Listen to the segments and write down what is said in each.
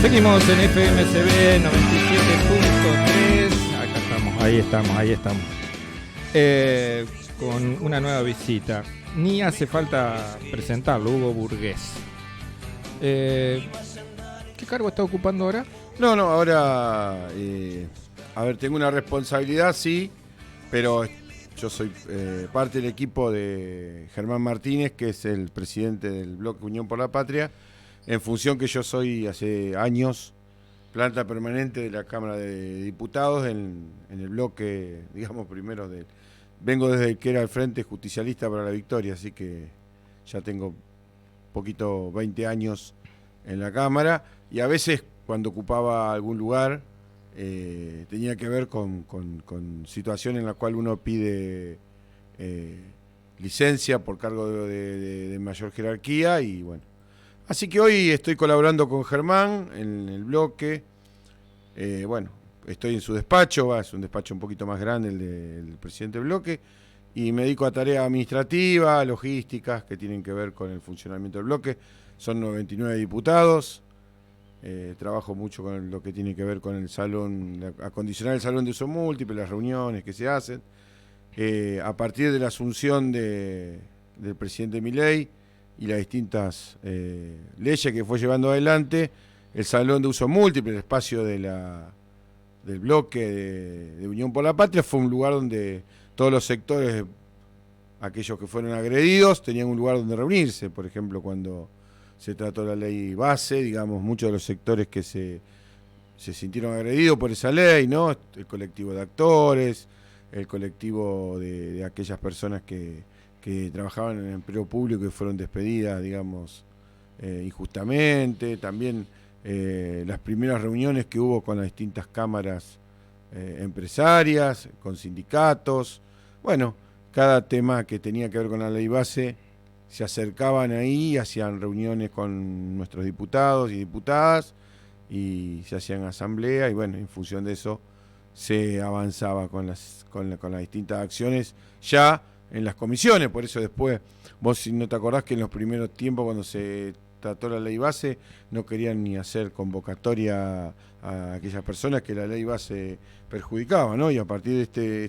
Seguimos en FMCB 97.3. Acá estamos, ahí estamos. Con una nueva visita. Ni hace falta presentarlo, Hugo Burgués. ¿Qué cargo está ocupando ahora? No, ahora, a ver, tengo una responsabilidad, sí, pero yo soy parte del equipo de Germán Martínez, que es el presidente del bloque Unión por la Patria, en función que yo soy hace años planta permanente de la Cámara de Diputados en el bloque, digamos, primero vengo desde el que era el Frente Justicialista para la Victoria, así que ya tengo poquito 20 años en la Cámara, y a veces cuando ocupaba algún lugar tenía que ver con situaciones en las cuales uno pide licencia por cargo de mayor jerarquía, y bueno. Así que hoy estoy colaborando con Germán en el bloque. Bueno, estoy en su despacho, es un despacho un poquito más grande el del presidente del bloque, y me dedico a tareas administrativas, logísticas, que tienen que ver con el funcionamiento del bloque. Son 99 diputados. Trabajo mucho con lo que tiene que ver con el salón, acondicionar el salón de uso múltiple, las reuniones que se hacen. A partir de la asunción del presidente Milei y las distintas leyes que fue llevando adelante, el salón de uso múltiple, el espacio del bloque de Unión por la Patria, fue un lugar donde todos los sectores, aquellos que fueron agredidos, tenían un lugar donde reunirse. Por ejemplo, cuando se trató la ley base, digamos, muchos de los sectores que se sintieron agredidos por esa ley, ¿no? El colectivo de actores, el colectivo de aquellas personas que trabajaban en el empleo público y fueron despedidas, digamos, injustamente. También las primeras reuniones que hubo con las distintas cámaras empresarias, con sindicatos. Bueno, cada tema que tenía que ver con la ley base, se acercaban ahí, hacían reuniones con nuestros diputados y diputadas, y se hacían asambleas, y bueno, en función de eso se avanzaba con las distintas acciones ya en las comisiones. Por eso después, vos si no te acordás que en los primeros tiempos cuando se trató la ley base, no querían ni hacer convocatoria a aquellas personas que la ley base perjudicaba, ¿no? Y a partir de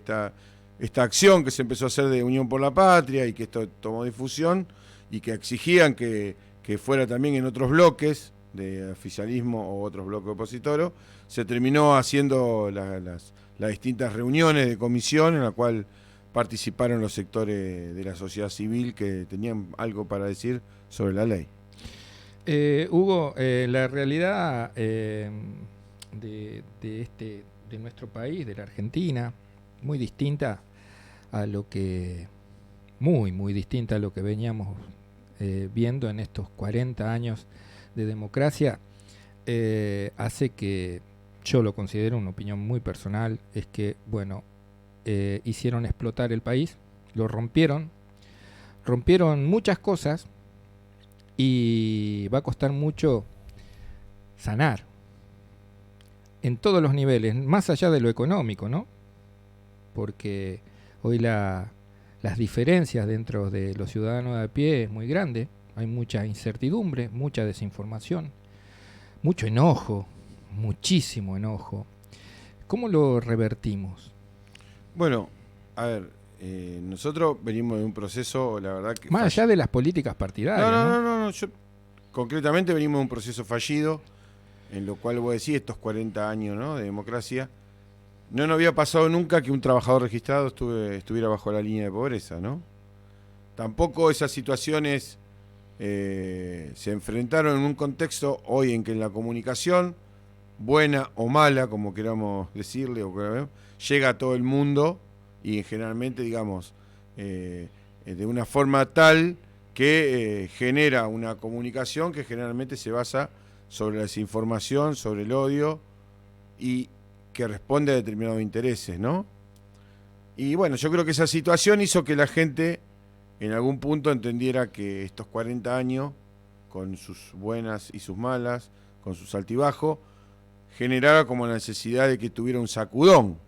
esta acción que se empezó a hacer de Unión por la Patria, y que esto tomó difusión, y que exigían que fuera también en otros bloques de oficialismo o otros bloques opositores, se terminó haciendo las distintas reuniones de comisión en la cual participaron los sectores de la sociedad civil que tenían algo para decir sobre la ley. Hugo, la realidad de nuestro país, de la Argentina, muy distinta a lo que muy distinta a lo que veníamos viendo en estos 40 años de democracia, hace que yo lo considero una opinión muy personal, es que, bueno, hicieron explotar el país, lo rompieron muchas cosas, y va a costar mucho sanar en todos los niveles, más allá de lo económico, ¿no? Porque hoy las diferencias dentro de los ciudadanos de a pie es muy grande, hay mucha incertidumbre, mucha desinformación, mucho enojo, muchísimo enojo. ¿Cómo lo revertimos? Bueno, a ver, nosotros venimos de un proceso, la verdad que... Más allá de las políticas partidarias, No, yo concretamente venimos de un proceso fallido, en lo cual vos decís, estos 40 años, ¿no?, de democracia, no nos había pasado nunca que un trabajador registrado estuviera bajo la línea de pobreza, ¿no? Tampoco esas situaciones se enfrentaron en un contexto hoy en que en la comunicación, buena o mala, como queramos decirle, llega a todo el mundo, y generalmente, digamos, de una forma tal que genera una comunicación que generalmente se basa sobre la desinformación, sobre el odio, y que responde a determinados intereses, ¿no? Y bueno, yo creo que esa situación hizo que la gente en algún punto entendiera que estos 40 años, con sus buenas y sus malas, con sus altibajos, generaba como la necesidad de que tuviera un sacudón,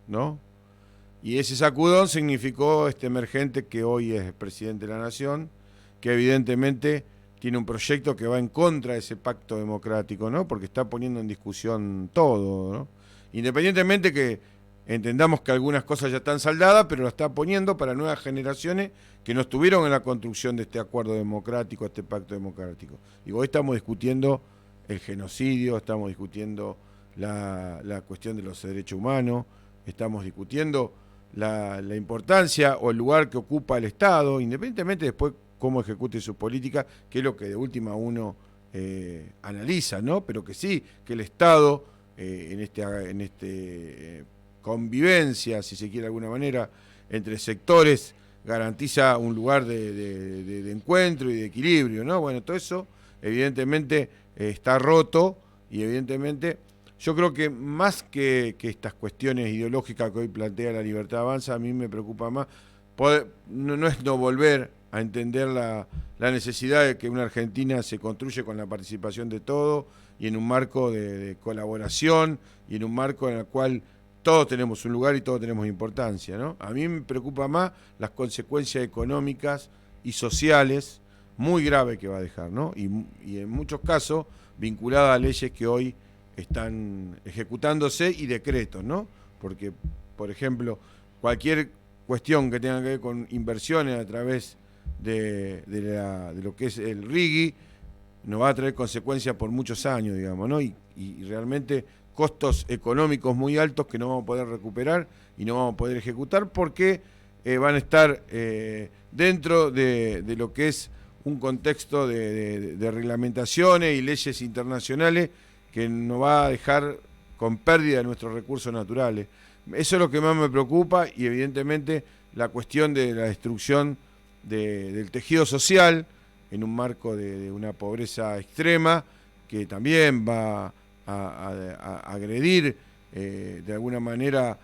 ¿no? Y ese sacudón significó este emergente que hoy es presidente de la Nación, que evidentemente tiene un proyecto que va en contra de ese pacto democrático, ¿no? Porque está poniendo en discusión todo, ¿no? Independientemente que entendamos que algunas cosas ya están saldadas, pero lo está poniendo para nuevas generaciones que no estuvieron en la construcción de este acuerdo democrático, este pacto democrático. Y hoy estamos discutiendo el genocidio, estamos discutiendo la cuestión de los derechos humanos, estamos discutiendo la importancia o el lugar que ocupa el Estado, independientemente después cómo ejecute su política, que es lo que de última uno analiza, ¿no? Pero que sí, que el Estado en este convivencia, si se quiere de alguna manera, entre sectores, garantiza un lugar de encuentro y de equilibrio, ¿no? Bueno, todo eso evidentemente está roto y evidentemente yo creo que más que estas cuestiones ideológicas que hoy plantea La Libertad Avanza, a mí me preocupa más, no es no volver a entender la necesidad de que una Argentina se construye con la participación de todos y en un marco de colaboración y en un marco en el cual todos tenemos un lugar y todos tenemos importancia, ¿no? A mí me preocupa más las consecuencias económicas y sociales muy graves que va a dejar, ¿no? Y en muchos casos vinculadas a leyes que hoy están ejecutándose y decretos, ¿no? Porque, por ejemplo, cualquier cuestión que tenga que ver con inversiones a través de lo que es el RIGI nos va a traer consecuencias por muchos años, digamos, ¿no? Y realmente costos económicos muy altos que no vamos a poder recuperar y no vamos a poder ejecutar porque van a estar dentro de lo que es un contexto de reglamentaciones y leyes internacionales que nos va a dejar con pérdida de nuestros recursos naturales. Eso es lo que más me preocupa y evidentemente la cuestión de la destrucción del tejido social en un marco de una pobreza extrema que también va a agredir de alguna manera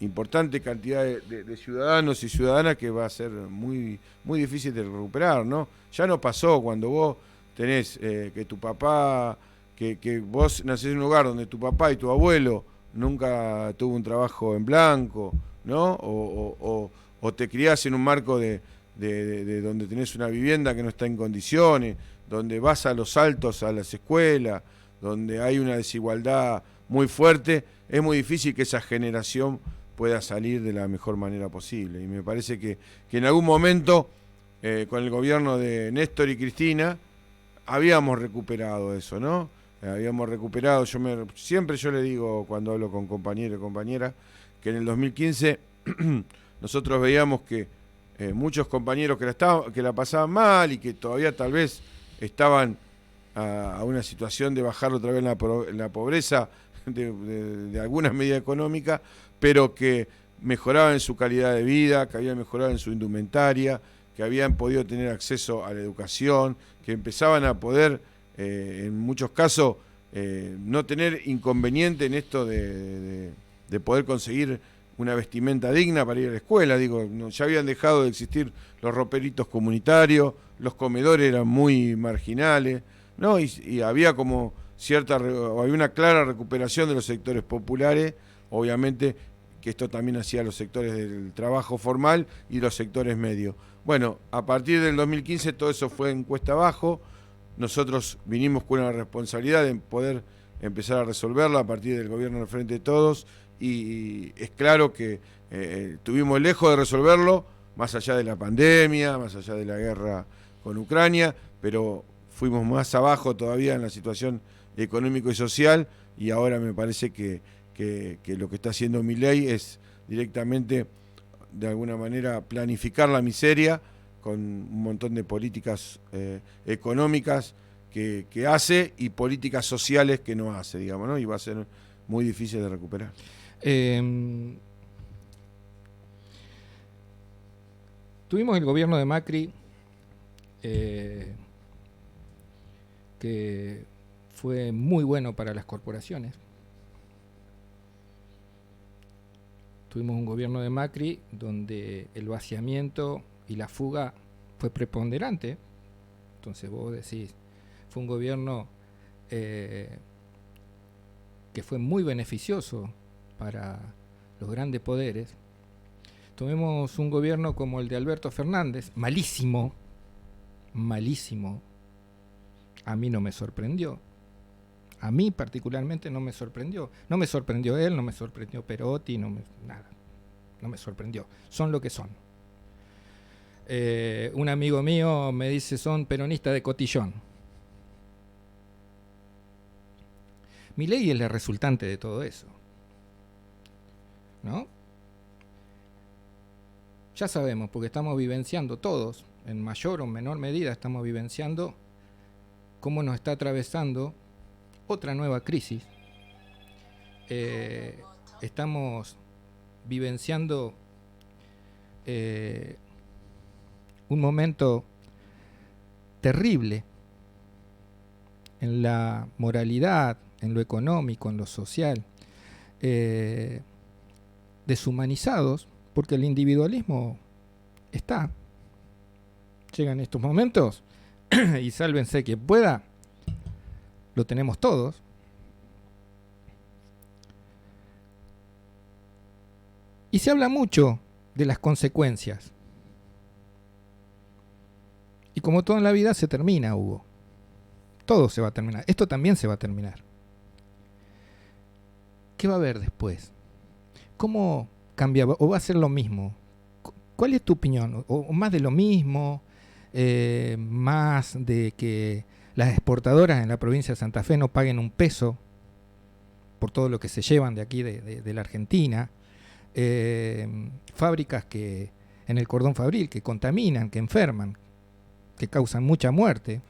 importante cantidad de ciudadanos y ciudadanas que va a ser muy, muy difícil de recuperar, ¿no? Ya no pasó cuando vos tenés que tu papá, que vos nacés en un lugar donde tu papá y tu abuelo nunca tuvo un trabajo en blanco, ¿no? O te criás en un marco de donde tenés una vivienda que no está en condiciones, donde vas a los altos a las escuelas, donde hay una desigualdad muy fuerte, es muy difícil que esa generación pueda salir de la mejor manera posible. Y me parece que en algún momento, con el gobierno de Néstor y Cristina, habíamos recuperado eso, ¿no? Habíamos recuperado, siempre yo le digo cuando hablo con compañeros y compañeras, que en el 2015 nosotros veíamos que muchos compañeros que la pasaban mal y que todavía tal vez estaban a una situación de bajar otra vez la pobreza de alguna medida económica, pero que mejoraban en su calidad de vida, que habían mejorado en su indumentaria, que habían podido tener acceso a la educación, que empezaban a poder, en muchos casos, no tener inconveniente en esto de poder conseguir una vestimenta digna para ir a la escuela. Digo, ya habían dejado de existir los roperitos comunitarios, los comedores eran muy marginales, ¿no? Y había como había una clara recuperación de los sectores populares, obviamente que esto también hacía los sectores del trabajo formal y los sectores medios. Bueno, a partir del 2015 todo eso fue en cuesta abajo, nosotros vinimos con una responsabilidad de poder empezar a resolverla a partir del gobierno del Frente de Todos, y es claro que estuvimos lejos de resolverlo, más allá de la pandemia, más allá de la guerra con Ucrania, pero fuimos más abajo todavía en la situación económico y social, y ahora me parece que lo que está haciendo Milei es directamente, de alguna manera, planificar la miseria con un montón de políticas económicas que hace y políticas sociales que no hace, digamos, ¿no? Y va a ser muy difícil de recuperar. Tuvimos el gobierno de Macri, que fue muy bueno para las corporaciones. Tuvimos un gobierno de Macri donde el vaciamiento y la fuga fue preponderante. Entonces vos decís, fue un gobierno que fue muy beneficioso para los grandes poderes. Tuvimos un gobierno como el de Alberto Fernández, malísimo, malísimo, a mí no me sorprendió. A mí particularmente no me sorprendió. No me sorprendió él, no me sorprendió Perotti, nada. No me sorprendió. Son lo que son. Un amigo mío me dice, son peronistas de cotillón. Milei es la resultante de todo eso, ¿no? Ya sabemos, porque estamos vivenciando todos, en mayor o menor medida, estamos vivenciando cómo nos está atravesando otra nueva crisis. Estamos vivenciando un momento terrible en la moralidad, en lo económico, en lo social, deshumanizados, porque el individualismo está. Llegan estos momentos y sálvense quien pueda, lo tenemos todos. Y se habla mucho de las consecuencias. Y como todo en la vida se termina, Hugo. Todo se va a terminar. Esto también se va a terminar. ¿Qué va a haber después? ¿Cómo cambia? ¿O va a ser lo mismo? ¿Cuál es tu opinión? ¿O más de lo mismo? ¿Más de que las exportadoras en la provincia de Santa Fe no paguen un peso por todo lo que se llevan de aquí, de la Argentina? Fábricas que en el cordón fabril que contaminan, que enferman, que causan mucha muerte,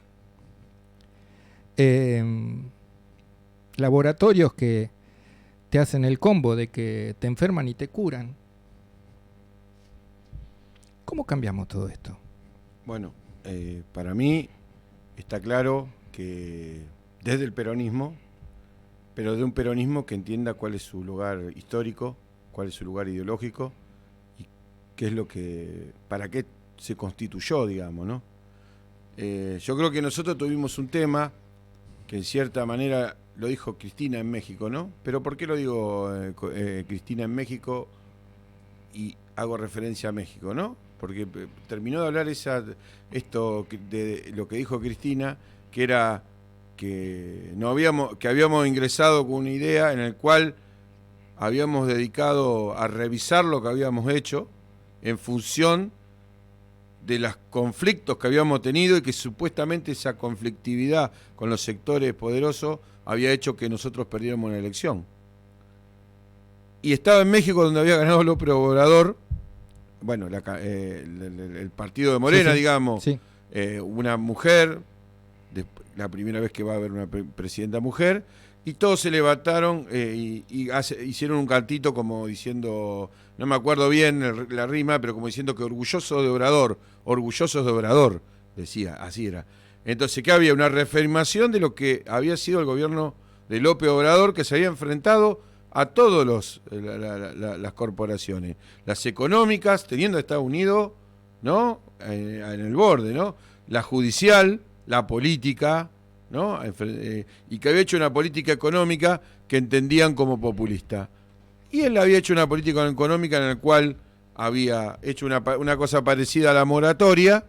laboratorios que te hacen el combo de que te enferman y te curan. ¿Cómo cambiamos todo esto? Bueno, para mí está claro que desde el peronismo, pero de un peronismo que entienda cuál es su lugar histórico, cuál es su lugar ideológico y qué es lo que, para qué se constituyó, digamos, ¿no? Yo creo que nosotros tuvimos un tema que en cierta manera lo dijo Cristina en México, ¿no? Pero ¿por qué lo digo Cristina en México y hago referencia a México, ¿no? Porque terminó de hablar esto de lo que dijo Cristina, que era que habíamos ingresado con una idea en la cual habíamos dedicado a revisar lo que habíamos hecho en función de los conflictos que habíamos tenido y que supuestamente esa conflictividad con los sectores poderosos había hecho que nosotros perdiéramos la elección. Y estaba en México donde había ganado López Obrador, bueno, el partido de Morena, sí, digamos, sí. Una mujer, la primera vez que va a haber una presidenta mujer, y todos se levantaron hicieron un cantito como diciendo, no me acuerdo bien la rima, pero como diciendo que orgullosos de Obrador, decía, así era. Entonces, ¿qué había? Una reafirmación de lo que había sido el gobierno de López Obrador, que se había enfrentado a todas las corporaciones, las económicas, teniendo a Estados Unidos, ¿no? En el borde, ¿no? La judicial, la política, ¿no? Y que había hecho una política económica que entendían como populista. Y él había hecho una política económica en la cual había hecho una cosa parecida a la moratoria,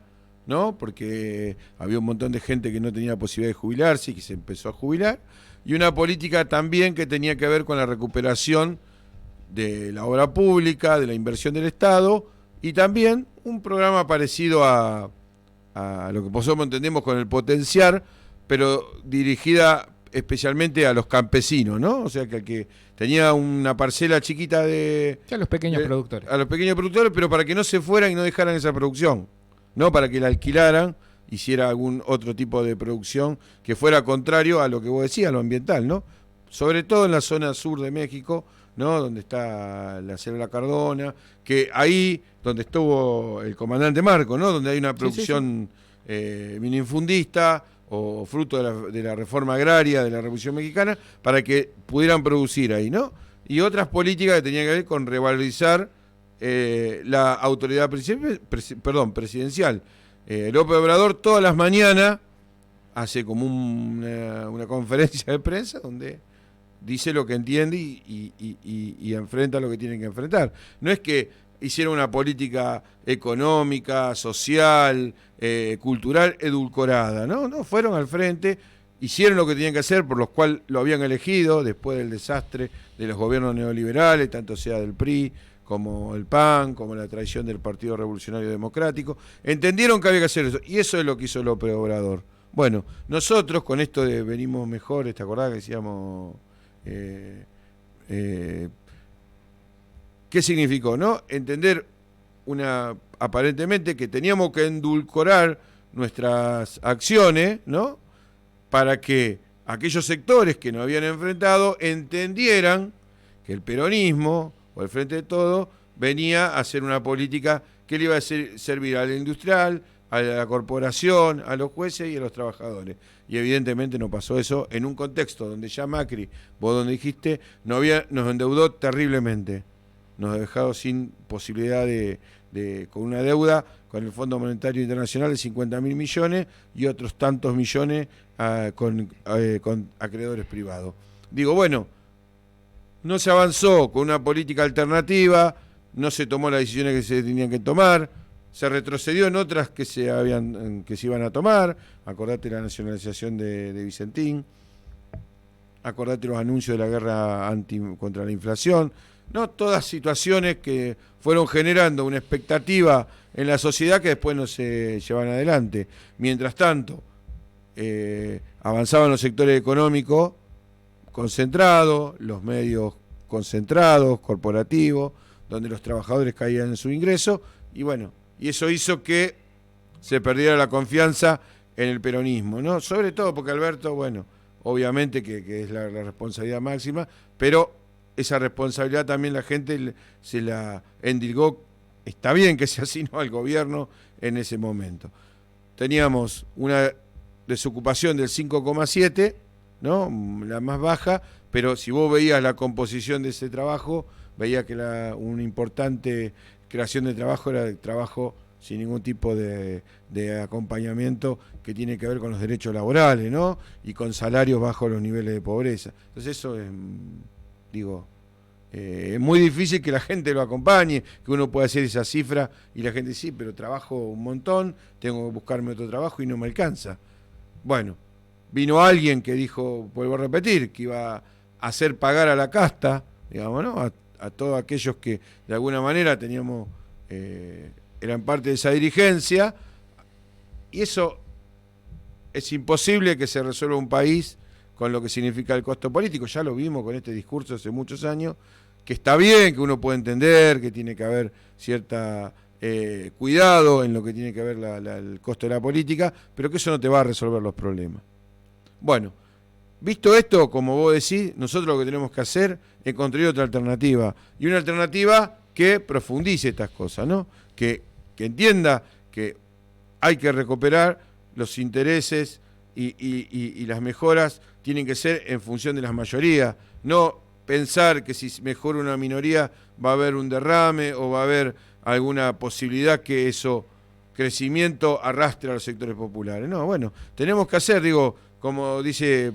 ¿no? Porque había un montón de gente que no tenía posibilidad de jubilarse y que se empezó a jubilar, y una política también que tenía que ver con la recuperación de la obra pública, de la inversión del Estado, y también un programa parecido a lo que nosotros entendemos con el potenciar, pero dirigida especialmente a los campesinos, ¿no? O sea, que el que tenía una parcela chiquita a los pequeños productores. A los pequeños productores, pero para que no se fueran y no dejaran esa producción, no para que la alquilaran, hiciera algún otro tipo de producción que fuera contrario a lo que vos decías, a lo ambiental, ¿no? Sobre todo en la zona sur de México, ¿no? Donde está la Selva Cardona, que ahí donde estuvo el comandante Marco, ¿no? Donde hay una producción minifundista o fruto de la reforma agraria de la Revolución Mexicana, para que pudieran producir ahí, ¿no? Y otras políticas que tenían que ver con revalorizar la autoridad presidencial. López Obrador todas las mañanas hace como una conferencia de prensa donde dice lo que entiende y enfrenta lo que tiene que enfrentar. No es que hicieron una política económica, social, cultural, edulcorada, ¿no? No, fueron al frente, hicieron lo que tenían que hacer, por los cuales lo habían elegido, después del desastre de los gobiernos neoliberales, tanto sea del PRI, como el PAN, como la traición del Partido Revolucionario Democrático. Entendieron que había que hacer eso, y eso es lo que hizo López Obrador. Bueno, nosotros con esto de venimos mejores, ¿te acordás que decíamos... ¿qué significó, no? Entender aparentemente que teníamos que endulcorar nuestras acciones, ¿no? Para que aquellos sectores que nos habían enfrentado entendieran que el peronismo, o el Frente de Todo, venía a hacer una política que le iba a servir a la industrial, a la corporación, a los jueces y a los trabajadores. Y evidentemente no pasó eso en un contexto donde ya Macri, vos donde dijiste, nos endeudó terriblemente. Nos ha dejado sin posibilidad con una deuda con el Fondo Monetario Internacional de 50.000 millones y otros tantos millones con acreedores privados. Digo, bueno, no se avanzó con una política alternativa, no se tomó las decisiones que se tenían que tomar, se retrocedió en otras que se iban a tomar. Acordate la nacionalización de Vicentín, acordate los anuncios de la guerra contra la inflación, no, todas situaciones que fueron generando una expectativa en la sociedad que después no se llevan adelante. Mientras tanto, avanzaban los sectores económicos concentrados, los medios concentrados, corporativos, donde los trabajadores caían en su ingreso, y bueno, y eso hizo que se perdiera la confianza en el peronismo, ¿no? Sobre todo porque Alberto, bueno, obviamente que es la responsabilidad máxima, pero esa responsabilidad también la gente se la endilgó, está bien que se asignó al gobierno en ese momento. Teníamos una desocupación del 5,7, ¿no? La más baja, pero si vos veías la composición de ese trabajo, veías que una importante creación de trabajo era de trabajo sin ningún tipo de acompañamiento que tiene que ver con los derechos laborales, ¿no? Y con salarios bajo los niveles de pobreza. Entonces eso es... es muy difícil que la gente lo acompañe, que uno pueda hacer esa cifra y la gente sí, pero trabajo un montón, tengo que buscarme otro trabajo y no me alcanza. Bueno, vino alguien que dijo, vuelvo a repetir, que iba a hacer pagar a la casta, digamos, ¿no? A todos aquellos que de alguna manera teníamos, eran parte de esa dirigencia, y eso es imposible que se resuelva un país con lo que significa el costo político. Ya lo vimos con este discurso hace muchos años, que está bien, que uno puede entender, que tiene que haber cierta cuidado en lo que tiene que ver el costo de la política, pero que eso no te va a resolver los problemas. Bueno, visto esto, como vos decís, nosotros lo que tenemos que hacer es construir otra alternativa, y una alternativa que profundice estas cosas, ¿no? Que entienda que hay que recuperar los intereses y las mejoras tienen que ser en función de las mayorías, no pensar que si mejora una minoría va a haber un derrame o va a haber alguna posibilidad que eso crecimiento arrastre a los sectores populares. No, bueno, tenemos que hacer, como dice,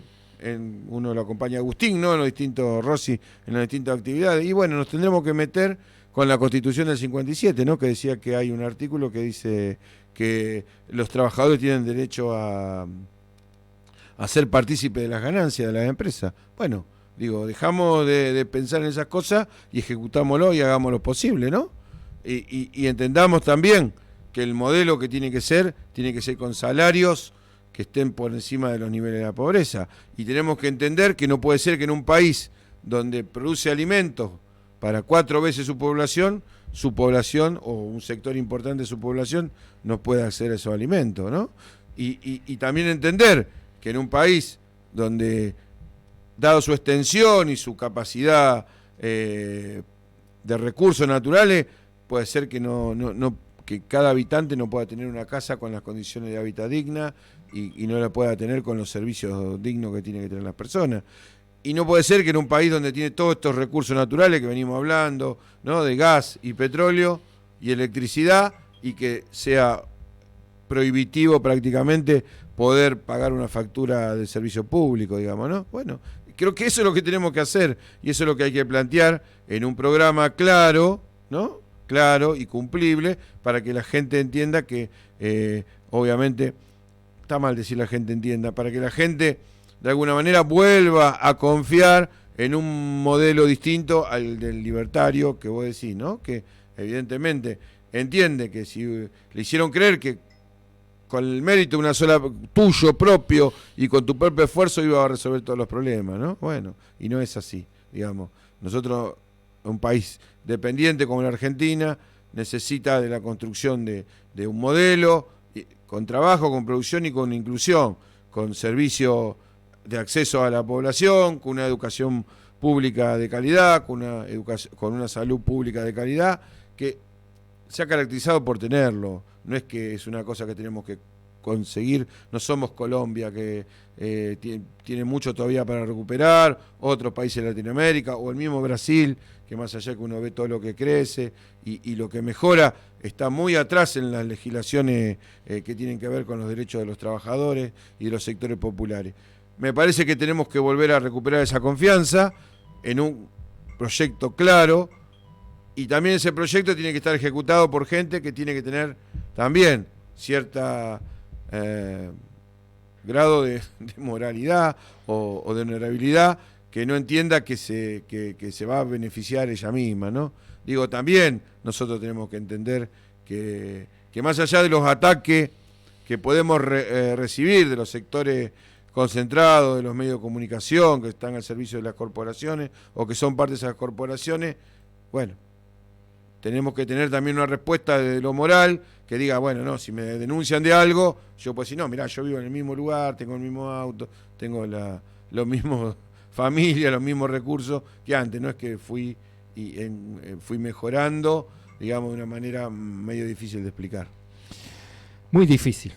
uno lo acompaña Agustín, ¿no? En los distintos, Rossi, en las distintas actividades, y bueno, nos tendremos que meter con la Constitución del 57, ¿no? Que decía que hay un artículo que dice que los trabajadores tienen derecho a ser partícipe de las ganancias de las empresas. Bueno, dejamos de pensar en esas cosas y ejecutámoslo y hagamos lo posible, ¿no? Y entendamos también que el modelo que tiene que ser con salarios que estén por encima de los niveles de la pobreza. Y tenemos que entender que no puede ser que en un país donde produce alimentos para 4 veces su población o un sector importante de su población no pueda acceder a esos alimentos, ¿no? Y también entender que en un país donde, dado su extensión y su capacidad de recursos naturales, puede ser que que cada habitante no pueda tener una casa con las condiciones de hábitat digna y no la pueda tener con los servicios dignos que tienen que tener las personas. Y no puede ser que en un país donde tiene todos estos recursos naturales que venimos hablando, ¿no? De gas y petróleo y electricidad, y que sea prohibitivo prácticamente poder pagar una factura de servicio público, digamos, ¿no? Bueno, creo que eso es lo que tenemos que hacer y eso es lo que hay que plantear en un programa claro, ¿no? claro y cumplible para que la gente entienda que, obviamente, está mal decir la gente entienda, para que la gente de alguna manera vuelva a confiar en un modelo distinto al del libertario que vos decís, ¿no? Que evidentemente entiende que si le hicieron creer que con el mérito de una sola tuyo propio y con tu propio esfuerzo iba a resolver todos los problemas, ¿no? Bueno, y no es así, digamos. Nosotros, un país dependiente como la Argentina, necesita de la construcción de un modelo con trabajo, con producción y con inclusión, con servicio de acceso a la población, con una educación pública de calidad, con una salud pública de calidad, que se ha caracterizado por tenerlo. No es que es una cosa que tenemos que conseguir. No somos Colombia, que tiene mucho todavía para recuperar, otros países de Latinoamérica, o el mismo Brasil, que más allá que uno ve todo lo que crece y lo que mejora, está muy atrás en las legislaciones que tienen que ver con los derechos de los trabajadores y de los sectores populares. Me parece que tenemos que volver a recuperar esa confianza en un proyecto claro, y también ese proyecto tiene que estar ejecutado por gente que tiene que tener también cierta grado de moralidad o de honorabilidad, que no entienda que se va a beneficiar ella misma, ¿no? Digo, también nosotros tenemos que entender que más allá de los ataques que podemos recibir de los sectores concentrados, de los medios de comunicación que están al servicio de las corporaciones o que son parte de esas corporaciones, bueno, tenemos que tener también una respuesta de lo moral que diga, bueno, no, si me denuncian de algo, yo puedo decir, no, mirá, yo vivo en el mismo lugar, tengo el mismo auto, tengo los mismos familia, los mismos recursos que antes. No es que fui mejorando, digamos, de una manera medio difícil de explicar. Muy difícil.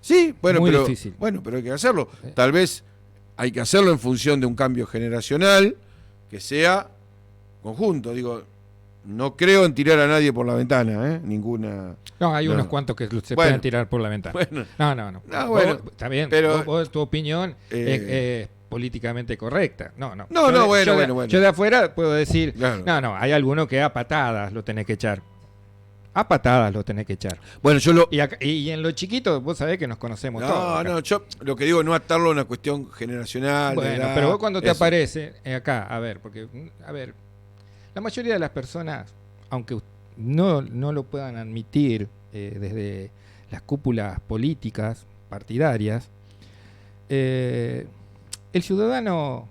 Sí, bueno, muy pero difícil. Bueno, pero hay que hacerlo. Tal vez hay que hacerlo en función de un cambio generacional que sea conjunto. Digo, no creo en tirar a nadie por la ventana, ninguna. No, hay unos cuantos que se pueden tirar por la ventana. Bueno, no. Bueno, está bien, pero vos tu opinión es políticamente correcta. No. Bueno. Yo de afuera puedo decir, claro. No, hay alguno que a patadas lo tenés que echar. A patadas lo tenés que echar. Bueno, y en lo chiquito, vos sabés que nos conocemos todos. No, yo lo que digo no atarlo a una cuestión generacional. Bueno, pero vos cuando te aparece acá, a ver, la mayoría de las personas, aunque no lo puedan admitir desde las cúpulas políticas, partidarias, el ciudadano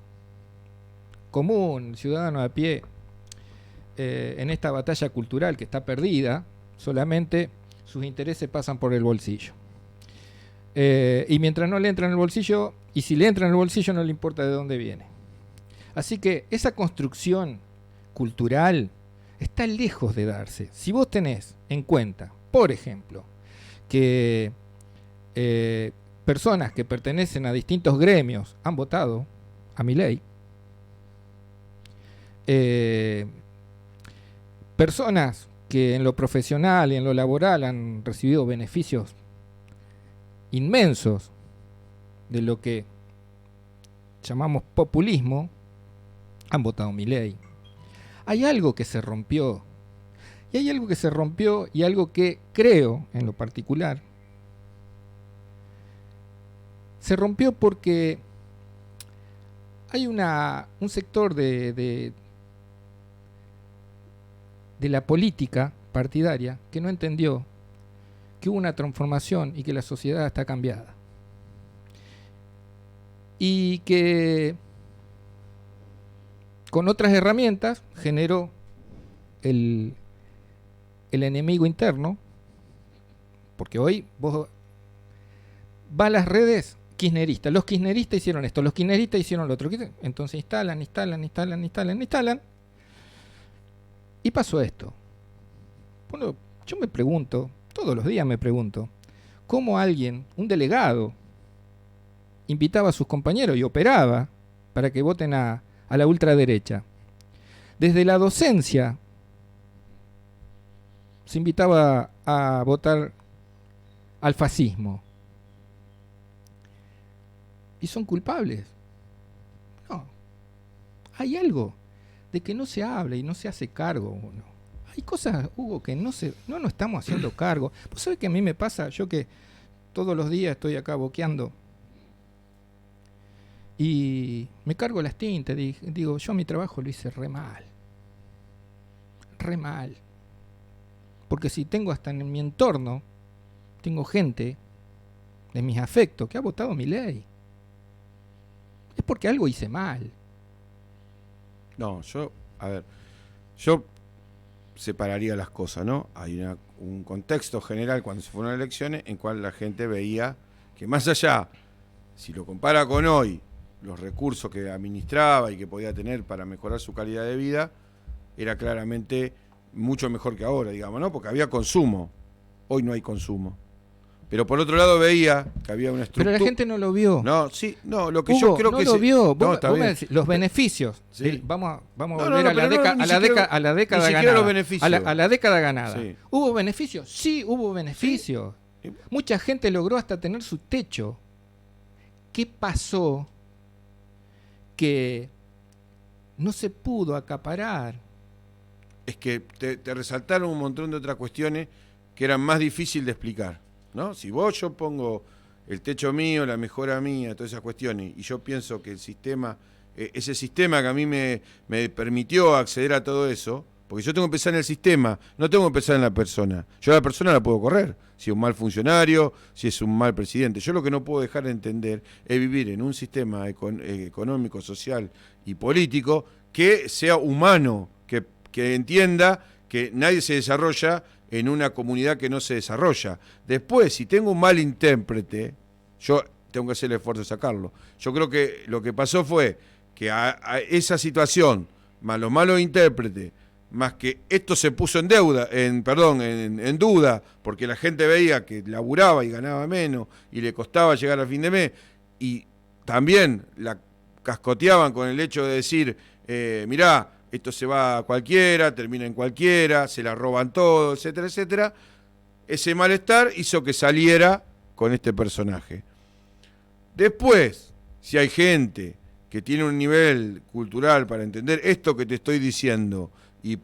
común, el ciudadano a pie, en esta batalla cultural que está perdida, solamente sus intereses pasan por el bolsillo. Y mientras no le entra en el bolsillo, y si le entra en el bolsillo no le importa de dónde viene. Así que esa construcción cultural está lejos de darse. Si vos tenés en cuenta, por ejemplo, que personas que pertenecen a distintos gremios han votado a Milei, personas que en lo profesional y en lo laboral han recibido beneficios inmensos de lo que llamamos populismo, han votado Milei. Hay algo que se rompió. Y hay algo que se rompió y algo que creo, en lo particular, se rompió porque hay un sector de la política partidaria que no entendió que hubo una transformación y que la sociedad está cambiada. Y que con otras herramientas generó el enemigo interno, porque hoy vos vas a las redes kirchneristas, los kirchneristas hicieron esto, los kirchneristas hicieron lo otro, entonces instalan, y pasó esto. Bueno, yo me pregunto, todos los días me pregunto, ¿cómo alguien, un delegado, invitaba a sus compañeros y operaba para que voten a la ultraderecha? Desde la docencia se invitaba a votar al fascismo. ¿Y son culpables? No. Hay algo de que no se habla y no se hace cargo uno. hay cosas, Hugo, que no nos estamos haciendo cargo. ¿Vos sabés que a mí me pasa? Yo que todos los días estoy acá boqueando y me cargo las tintas. Digo, yo mi trabajo lo hice re mal. Re mal. Porque si tengo hasta en mi entorno, tengo gente de mis afectos que ha votado mi ley, es porque algo hice mal. No, yo separaría las cosas, ¿no? Hay un contexto general cuando se fueron elecciones en cual la gente veía que más allá, si lo compara con hoy, los recursos que administraba y que podía tener para mejorar su calidad de vida, era claramente mucho mejor que ahora, digamos, ¿no? Porque había consumo. Hoy no hay consumo. Pero por otro lado veía que había una estructura. Pero la gente no lo vio. No, sí, no, lo que Hugo, yo creo no que lo vio. No, Vos me decís, los beneficios. Sí. Vamos a volver a la década ganada. Los beneficios. A la década ganada. Sí. ¿Hubo beneficios? Sí, hubo beneficios. Sí. Mucha gente logró hasta tener su techo. ¿Qué pasó? Que no se pudo acaparar. Es que te resaltaron un montón de otras cuestiones que eran más difíciles de explicar, ¿no? Si yo pongo el techo mío, la mejora mía, todas esas cuestiones, y yo pienso que el sistema, ese sistema que a mí me permitió acceder a todo eso, porque yo tengo que pensar en el sistema, no tengo que pensar en la persona. Yo a la persona la puedo correr, si es un mal funcionario, si es un mal presidente. Yo lo que no puedo dejar de entender es vivir en un sistema económico, social y político que sea humano, que entienda que nadie se desarrolla en una comunidad que no se desarrolla. Después, si tengo un mal intérprete, yo tengo que hacer el esfuerzo de sacarlo. Yo creo que lo que pasó fue que a esa situación, más los malos intérpretes, más que esto se puso en duda, porque la gente veía que laburaba y ganaba menos y le costaba llegar a fin de mes, y también la cascoteaban con el hecho de decir, mirá, esto se va a cualquiera, termina en cualquiera, se la roban todo, etcétera, etcétera. Ese malestar hizo que saliera con este personaje. Después, si hay gente que tiene un nivel cultural para entender esto que te estoy diciendo y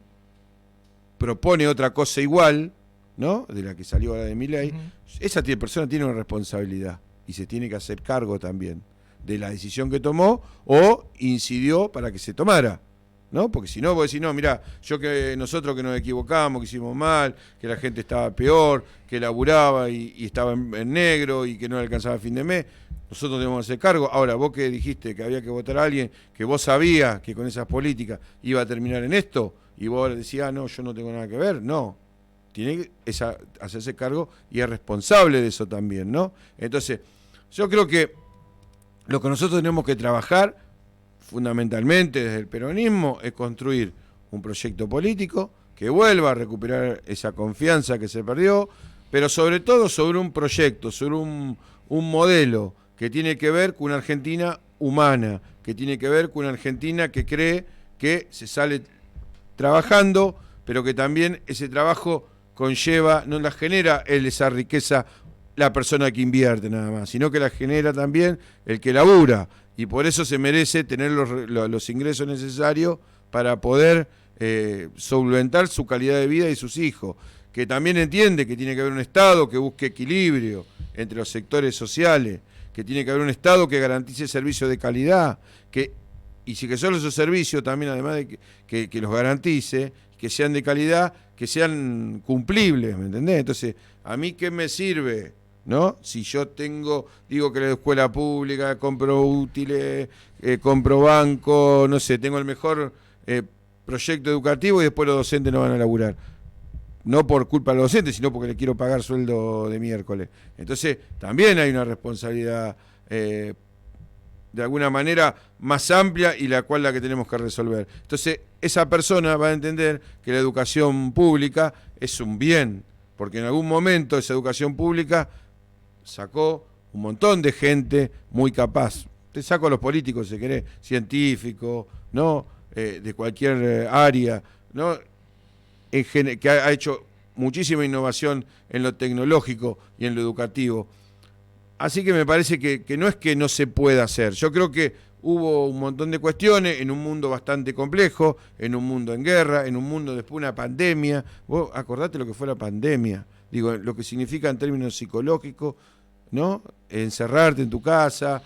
propone otra cosa igual, ¿no? De la que salió ahora de Milei, esa persona tiene una responsabilidad y se tiene que hacer cargo también de la decisión que tomó o incidió para que se tomara, ¿no? Porque si no, vos decís, no, mirá, nosotros que nos equivocamos, que hicimos mal, que la gente estaba peor, que laburaba y estaba en negro y que no le alcanzaba a fin de mes, nosotros tenemos que hacer cargo. Ahora, vos que dijiste que había que votar a alguien que vos sabías que con esas políticas iba a terminar en esto, y vos ahora decías, no, yo no tengo nada que ver, no. Tiene que hacerse cargo y es responsable de eso también, ¿no? Entonces, yo creo que lo que nosotros tenemos que trabajar fundamentalmente desde el peronismo es construir un proyecto político que vuelva a recuperar esa confianza que se perdió, pero sobre todo sobre un proyecto, sobre un modelo que tiene que ver con una Argentina humana, que tiene que ver con una Argentina que cree que se sale trabajando, pero que también ese trabajo conlleva, no la genera esa riqueza la persona que invierte nada más, sino que la genera también el que labura, y por eso se merece tener los ingresos necesarios para poder solventar su calidad de vida y sus hijos, que también entiende que tiene que haber un Estado que busque equilibrio entre los sectores sociales, que tiene que haber un Estado que garantice servicios de calidad, y si que solo esos servicios también, además de que los garantice, que sean de calidad, que sean cumplibles, ¿me entendés? Entonces, ¿a mí qué me sirve, no? Si yo digo que la escuela pública, compro útiles, compro banco, no sé, tengo el mejor proyecto educativo y después los docentes no van a laburar. No por culpa de los docentes, sino porque le quiero pagar sueldo de miércoles. Entonces, también hay una responsabilidad de alguna manera más amplia y la que tenemos que resolver. Entonces, esa persona va a entender que la educación pública es un bien, porque en algún momento esa educación pública sacó un montón de gente muy capaz. Te saco a los políticos, si querés, científicos, ¿no? De cualquier área, ¿no? Que ha hecho muchísima innovación en lo tecnológico y en lo educativo. Así que me parece que no es que no se pueda hacer. Yo creo que hubo un montón de cuestiones en un mundo bastante complejo, en un mundo en guerra, en un mundo después de una pandemia. Vos acordate lo que fue la pandemia, digo, lo que significa en términos psicológicos, ¿no? Encerrarte en tu casa,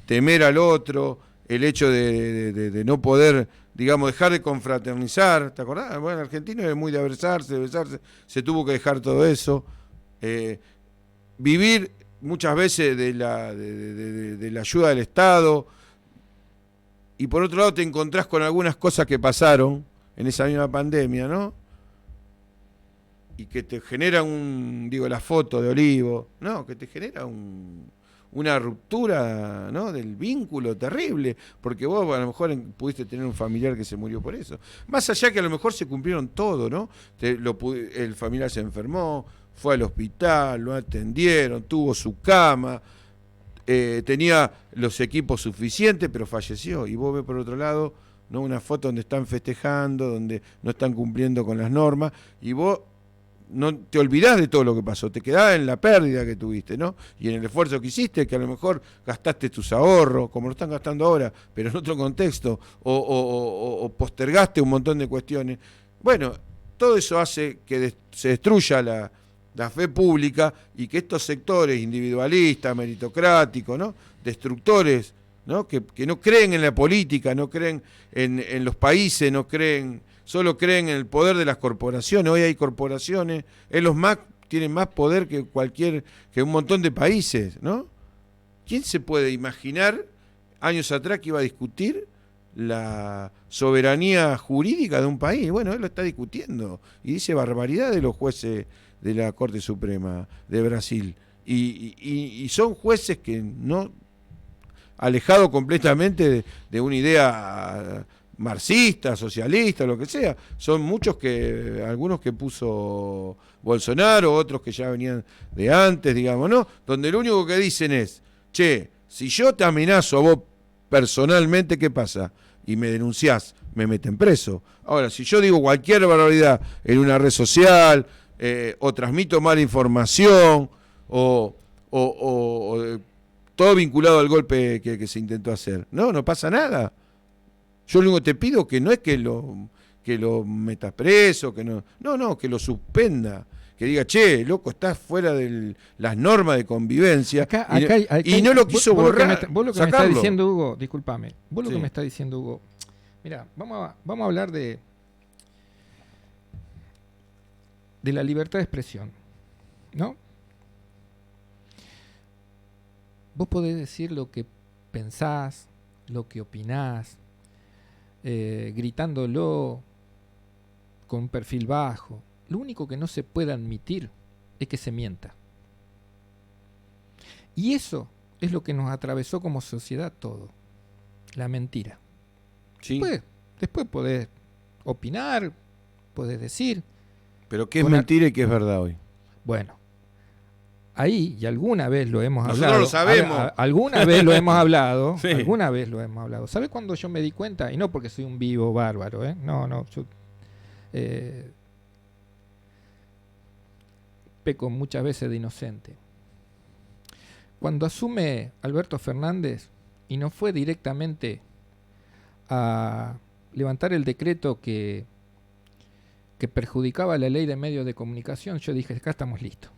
temer al otro, el hecho de no poder, digamos, dejar de confraternizar. ¿Te acordás? Bueno, el argentino es muy de abrazarse, de besarse, se tuvo que dejar todo eso. Vivir muchas veces de la ayuda del Estado, y por otro lado te encontrás con algunas cosas que pasaron en esa misma pandemia, ¿no? Y que te generan la foto de Olivo, ¿no? Que te genera una ruptura, ¿no? Del vínculo terrible, porque vos a lo mejor pudiste tener un familiar que se murió por eso. Más allá que a lo mejor se cumplieron todo, ¿no? El familiar se enfermó, fue al hospital, lo atendieron, tuvo su cama, tenía los equipos suficientes, pero falleció. Y vos ves por otro lado, ¿no? Una foto donde están festejando, donde no están cumpliendo con las normas, y vos no te olvidás de todo lo que pasó, te quedás en la pérdida que tuviste, ¿no? Y en el esfuerzo que hiciste, que a lo mejor gastaste tus ahorros, como lo están gastando ahora, pero en otro contexto, o postergaste un montón de cuestiones. Bueno, todo eso hace que se destruya la fe pública, y que estos sectores individualistas, meritocráticos, ¿no? Destructores, ¿no? Que no creen en la política, no creen en los países, no creen, solo creen en el poder de las corporaciones. Hoy hay corporaciones, tienen más poder que un montón de países, ¿no? ¿Quién se puede imaginar años atrás que iba a discutir la soberanía jurídica de un país? Bueno, él lo está discutiendo y dice barbaridad de los jueces de la Corte Suprema de Brasil. Y son jueces que no, alejados completamente de una idea marxista, socialista, lo que sea. Son algunos que puso Bolsonaro, otros que ya venían de antes, digamos, ¿no? Donde lo único que dicen es, che, si yo te amenazo a vos personalmente, ¿qué pasa? Y me denunciás, me meten preso. Ahora, si yo digo cualquier barbaridad en una red social, o transmito mala información, o todo vinculado al golpe que se intentó hacer, no pasa nada. Yo lo único que te pido que no es que lo metas preso, que que lo suspenda, que diga, che, loco, estás fuera de las normas de convivencia, y no lo quiso borrar. Vos lo que me estás diciendo, Hugo, discúlpame, vos lo que me estás diciendo, Hugo, mira, vamos a hablar de la libertad de expresión, ¿no? Vos podés decir lo que pensás, lo que opinás, gritándolo con un perfil bajo. Lo único que no se puede admitir es que se mienta. Y eso es lo que nos atravesó como sociedad todo. La mentira. Sí. Después podés opinar, podés decir. Pero ¿qué es mentira y qué es verdad hoy? Bueno, ahí, y alguna vez lo hemos Nosotros hablado. Lo sabemos. Alguna vez lo hemos hablado. Sí. Alguna vez lo hemos hablado. ¿Sabes cuándo yo me di cuenta? Y no porque soy un vivo bárbaro, No, yo peco muchas veces de inocente. Cuando asume Alberto Fernández, y no fue directamente a levantar el decreto que perjudicaba la ley de medios de comunicación, yo dije, acá estamos listos.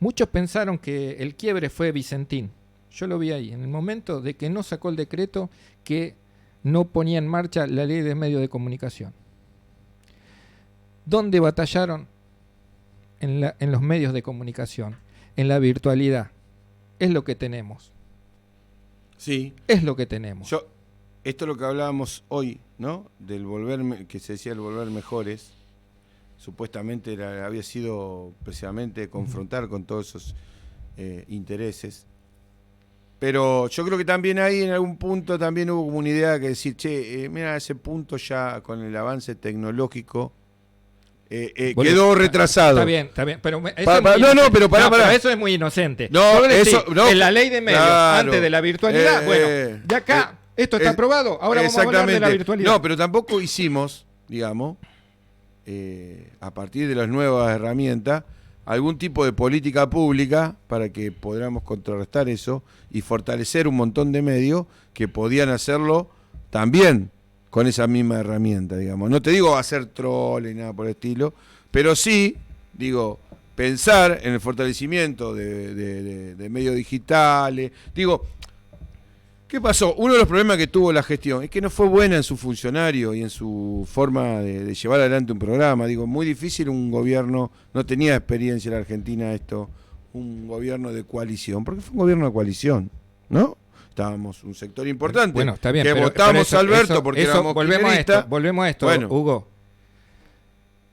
Muchos pensaron que el quiebre fue Vicentín. Yo lo vi ahí, en el momento de que no sacó el decreto que no ponía en marcha la ley de medios de comunicación. ¿Dónde batallaron? En los medios de comunicación, en la virtualidad. Es lo que tenemos. Sí. Es lo que tenemos. Esto es lo que hablábamos hoy, ¿no? Que se decía el volver mejores. Supuestamente había sido precisamente confrontar con todos esos intereses. Pero yo creo que también ahí en algún punto también hubo como una idea que decir, che, mira, ese punto ya con el avance tecnológico quedó retrasado. Está bien, pero pero pará. Eso es muy inocente. No, eso no. En la ley de medios, claro, antes de la virtualidad, bueno, ya acá esto está aprobado, ahora vamos a hablar de la virtualidad. No, pero tampoco hicimos, digamos, a partir de las nuevas herramientas, algún tipo de política pública para que podamos contrarrestar eso y fortalecer un montón de medios que podían hacerlo también con esa misma herramienta, digamos. No te digo hacer troll ni nada por el estilo, pero sí, digo, pensar en el fortalecimiento de medios digitales. Digo, ¿qué pasó? Uno de los problemas que tuvo la gestión es que no fue buena en su funcionario y en su forma de llevar adelante un programa. Digo, muy difícil un gobierno, no tenía experiencia en la Argentina esto, un gobierno de coalición, porque fue un gobierno de coalición, ¿no? Estábamos un sector importante, bueno, está bien, que votamos a Alberto porque éramos kirchneristas. Volvemos a esto, bueno. Hugo.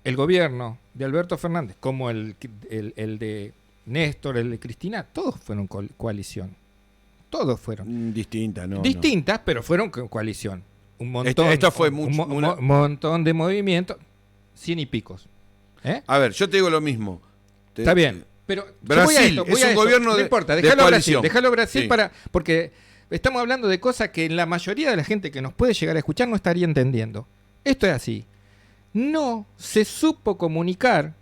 El gobierno de Alberto Fernández, como el de Néstor, el de Cristina, todos fueron coalición. Todos fueron. Distintas, ¿no? Distintas, no. Pero fueron coalición. Un montón. Esta fue un montón de movimientos, 100 y picos. A ver, yo te digo lo mismo. Está bien. Pero Brasil es un gobierno no importa, déjalo Brasil sí. Porque estamos hablando de cosas que la mayoría de la gente que nos puede llegar a escuchar no estaría entendiendo. Esto es así. No se supo comunicar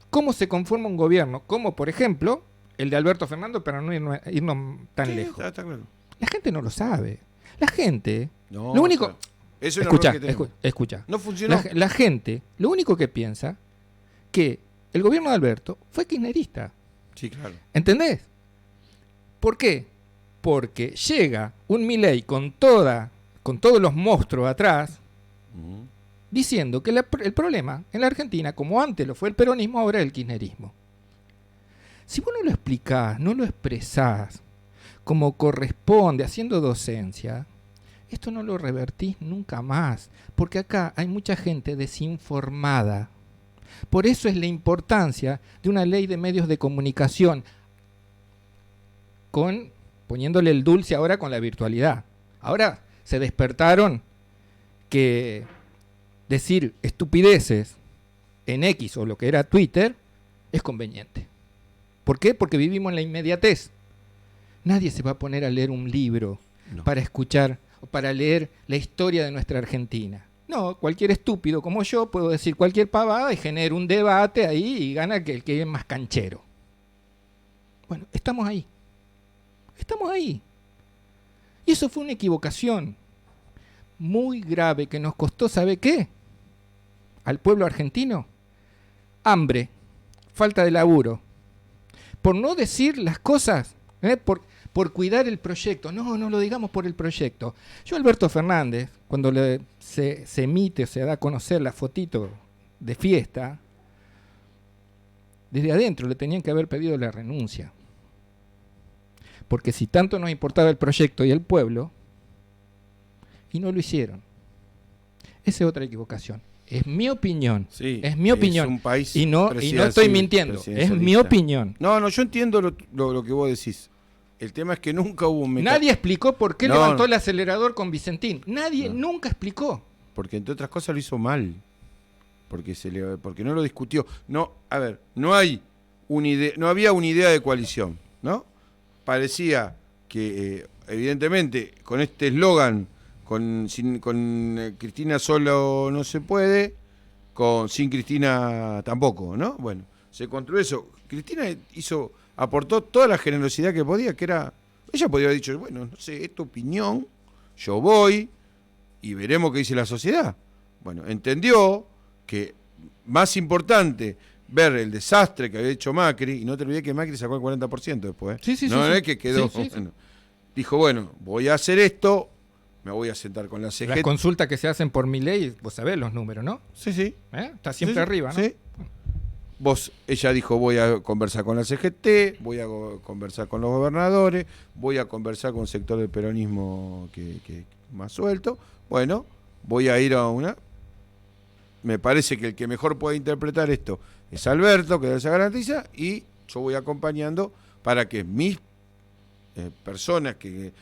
cómo se conforma un gobierno, como por ejemplo el de Alberto Fernández, para no irnos tan lejos. Está claro. La gente no lo sabe. La gente, lo único... Claro. Eso es escucha. No funcionó. La gente, lo único que piensa que el gobierno de Alberto fue kirchnerista. Sí, claro. ¿Entendés? ¿Por qué? Porque llega un Milei con todos los monstruos atrás, diciendo que el problema en la Argentina, como antes lo fue el peronismo, ahora es el kirchnerismo. Si vos no lo explicás, no lo expresás como corresponde, haciendo docencia, esto no lo revertís nunca más, porque acá hay mucha gente desinformada. Por eso es la importancia de una ley de medios de comunicación, poniéndole el dulce ahora con la virtualidad. Ahora se despertaron que decir estupideces en X o lo que era Twitter es conveniente. ¿Por qué? Porque vivimos en la inmediatez. Nadie se va a poner a leer un libro para escuchar o para leer la historia de nuestra Argentina. No, cualquier estúpido como yo puedo decir cualquier pavada y genera un debate ahí y gana el que es más canchero. Bueno, estamos ahí. Estamos ahí. Y eso fue una equivocación muy grave que nos costó, ¿sabe qué? Al pueblo argentino. Hambre, falta de laburo. Por no decir las cosas, por cuidar el proyecto. No lo digamos por el proyecto. Yo, Alberto Fernández, cuando se emite o se da a conocer la fotito de fiesta, desde adentro le tenían que haber pedido la renuncia. Porque si tanto nos importaba el proyecto y el pueblo, y no lo hicieron. Esa es otra equivocación. Es mi opinión. Sí, es mi opinión. Es un país y no estoy mintiendo. Es mi opinión. No, yo entiendo lo que vos decís. El tema es que nunca hubo un Nadie explicó por qué levantó el acelerador con Vicentín. Nadie nunca explicó. Porque entre otras cosas lo hizo mal. Porque no lo discutió. No, a ver, no había una idea de coalición, ¿no? Parecía que evidentemente con este eslogan con Cristina solo no se puede, sin Cristina tampoco, ¿no? Bueno, se construyó eso. Cristina aportó toda la generosidad que podía, ella podría haber dicho, bueno, no sé, es tu opinión, yo voy y veremos qué dice la sociedad. Bueno, entendió que más importante ver el desastre que había hecho Macri, y no te olvides que Macri sacó el 40% después. Sí, no es que quedó. Sí. Dijo, bueno, voy a hacer esto, me voy a sentar con la CGT. Las consultas que se hacen por mi ley, vos sabés los números, ¿no? Sí. Está siempre arriba, ¿no? Sí. Ella dijo, voy a conversar con la CGT, voy a conversar con los gobernadores, voy a conversar con un sector del peronismo que más suelto. Bueno, voy a ir a una... Me parece que el que mejor puede interpretar esto es Alberto, que se garantiza, y yo voy acompañando para que mis personas que